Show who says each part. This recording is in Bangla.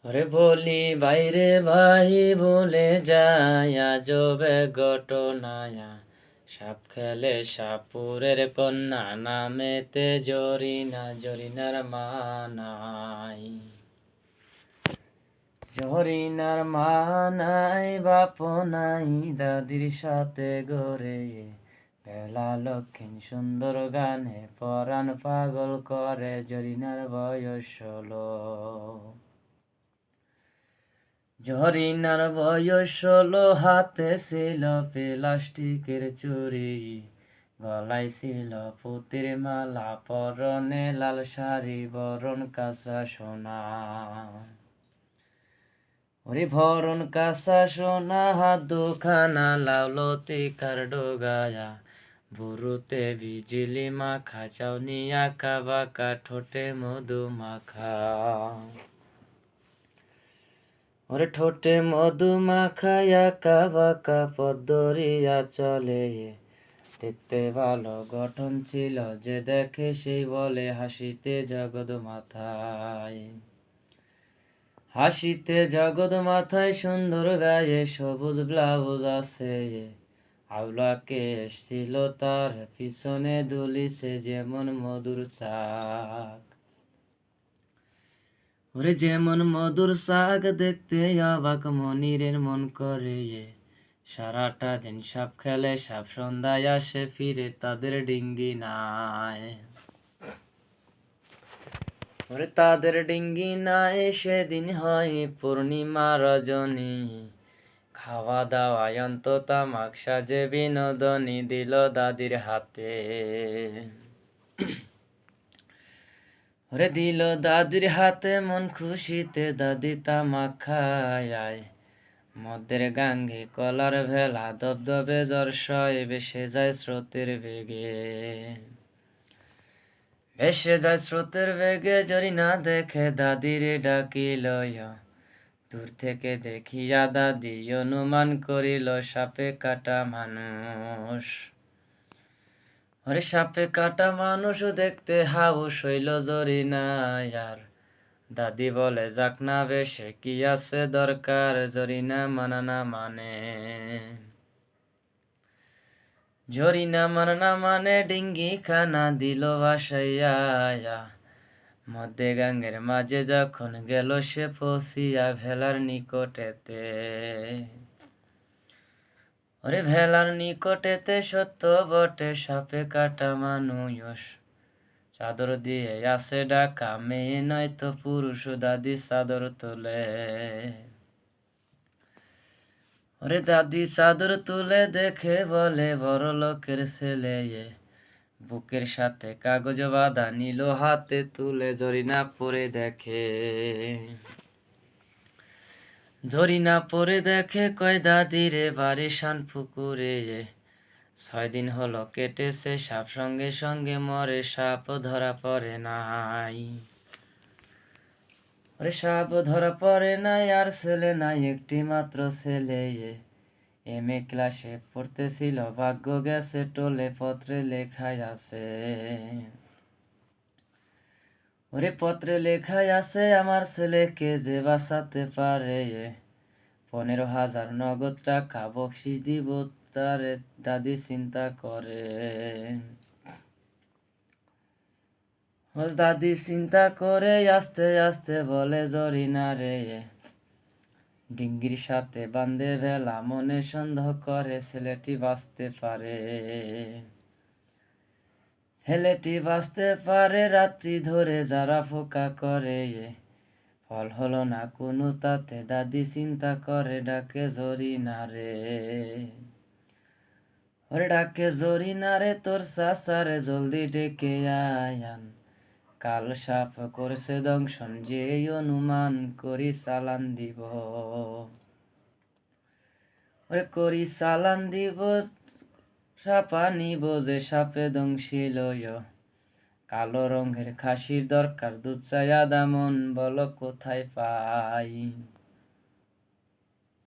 Speaker 1: ওরে বলি বাইরে ভাই বলে যায় আজবে ঘটনায়া সাপ খেলে সাপুরের কন্যা নামেতে জরিনা জরিনার মা নাই। জরিনার মা নাই বাপ নাই দাদির সাথে গড়ে বেলা লক্ষিণ সুন্দর গানে পরাণ পাগল করে জরিনার বয়স 16। জরিনার বয়স 16, হাতে ছিল প্লাস্টিকের চুড়ি, গলায় ছিল পুতির মালা, পরনে লাল শাড়ি, বরণ কাঁচা সোনা। ওরে ভরণ কাঁচা সোনা, হাত দুখানা লাউলতি কার ডোগায়া, বুড়ুতে বিজলি মাখা, চাউনি আঁকা বাঁকা, ঠোঁটে মধু মাখা। ওরে ঠোঁটে মধু মাখা, আঁকা বাঁকা পদ্মরিয়া চলে, দেখতে ভালো গঠন ছিল, যে দেখে সেই বলে হাসিতে জগৎ মাথায়। হাসিতে জগৎ মাথায়, সুন্দর গায়ে সবুজ ব্লাউজ আছে, আওলা কেশ ছিল তার, পিছনে দুলিছে যেমন মধুর চাক। ওরে যেমন মধুর শাক, দেখতে অবাক মনিরের মন করে, সারাটা দিন সাপ খেলে সাপ, সন্ধ্যায় আসে ফিরে তাদের ডিঙ্গি নাই। ওরে তাদের ডিঙ্গি নাই, সেদিন হয় পূর্ণিমা রজনী, খাওয়া দাওয়া অন্ত তামাক সাজে বিনোদনী, দিল দাদির হাতে। ওরে দিল দাদির হাতে মন খুশিতে, দাদি তামাক খায়, মদের গাঙ্গে কলার ভেলা, দবদবে জর্ষয় ভেসে যায় স্রোতের বেগে। ভেসে যায় স্রোতের বেগে, জরিনা দেখে দাদিরে ডাকিল, দূর থেকে দেখিয়া দাদি অনুমান করিল সাপে কাটা মানুষ। ওরে সাপে কাটা মানুষ দেখতে হাউস হইল জরিনার, দাদি বলে যাক না বেশে কি আছে দরকার, জরিনা মানা মানে। জরিনা মানা মানে, ডিঙ্গি খানা দিল ভাসাইয়া, মধ্যে গাঙ্গের মাঝে যখন গেল সে পৌঁছিয়া ভেলার নিকটেতে। ওরে ভেলার নিকটেতে সত্য বটে সাপে কাটা মানুষ, চাদর দিয়ে আসে ডাকা, মেয়ে নয়তো পুরুষ, দাদি চাদর তোলে। ওরে দাদি চাদর তুলে দেখে বলে বড় লোকের ছেলে, বুকের সাথে কাগজ বাঁধা নিল হাতে তুলে, জরিনা পরে দেখে। জরিনা পরে দেখে কয় দাদি রে বাড়ি শান পুকুরে, 6 দিন হলো কেটেছে সাপ, সঙ্গে সঙ্গে মরে সাপ ধরা পড়ে নাই। ওরে সাপ ধরা পড়ে নাই, আর ছেলে নাই একটি মাত্র ছেলে, MA ক্লাসে পড়তেছিল, ভাগ্য গেছে টোলে, পত্রে লেখায় আছে। ওরে পত্রে লেখায় আছে আমার ছেলেকে যে বাঁচাতে পারে, 15,000 নগদ টাকা বকশিস দিব তারে, দাদি চিন্তা করে। দাদি চিন্তা করে আস্তে আস্তে বলে জরিনা রে, ডিঙ্গির সাথে বান্ধে ভেলা, মনে সন্দেহ করে ছেলেটি বাঁচতে পারে। ছেলেটি বাঁচতে পারে, রাত্রি ধরে যারা ফোকা করে, ফল হলো না কোনো তাতে, দাদি চিন্তা করে ডাকে জরিনা রে। ওরে ডাকে জরিনা রে, তোর চাচারে জলদি ডেকে আয়ান, কাল সাপ করছে দংশন, যে অনুমান করি চালান দিব। ওরে করি চালান দিব, সাপা নিব যে সাপে দংশিল, কালো রঙের খাসির দরকার, দুধ চা আদা মন, বলো কোথায় পাই।